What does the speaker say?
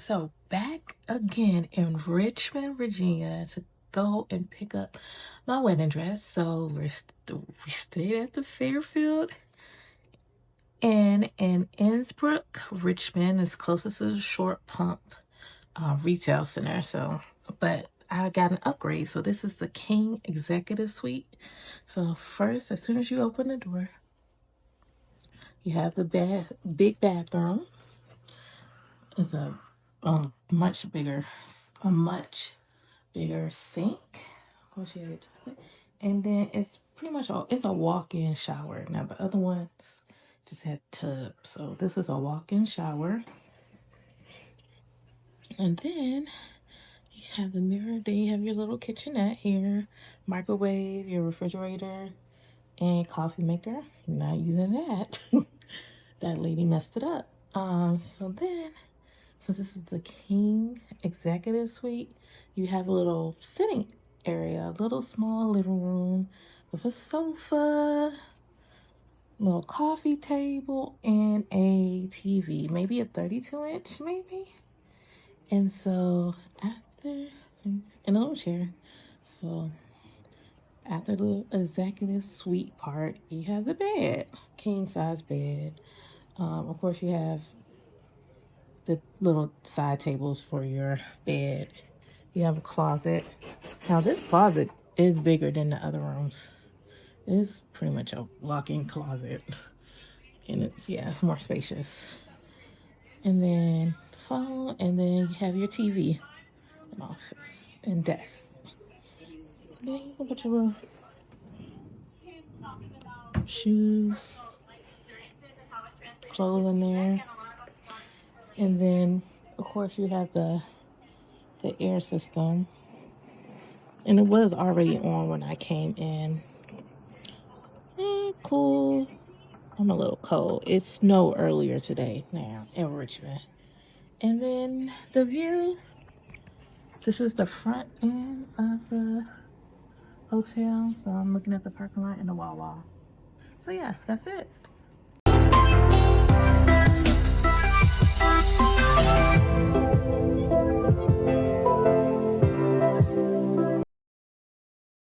So back again in Richmond, Virginia to go and pick up my wedding dress. So we stayed at the Fairfield Inn in Innsbrook. Richmond is closest to the Short Pump retail center. But I got an upgrade. So this is the King Executive Suite. So first, as soon as you open the door, you have the big bathroom. It's a much bigger, a much bigger sink. Of course, you have your toilet. And then it's pretty much it's a walk-in shower. Now the other ones just had tub. So this is a walk-in shower. And then you have the mirror. Then you have your little kitchenette here, microwave, your refrigerator, and coffee maker. I'm not using that. That lady messed it up. Since this is the King Executive Suite, you have a little sitting area, a little small living room with a sofa, little coffee table, and a TV, maybe a 32-inch, maybe. And so after, and a little chair. So after the executive suite part, you have the bed, king size bed. Of course, you have the little side tables for your bed. You have a closet. Now this closet is bigger than the other rooms. It's pretty much a walk-in closet. And it's more spacious. And then the phone, and then you have your TV and office and desk. And then you can put your little shoes, clothes in there. And then of course you have the air system. And it was already on when I came in. Cool. I'm a little cold. It snowed earlier today now in Richmond. And then the view. This is the front end of the hotel. So I'm looking at the parking lot and the Wawa. So yeah, that's it.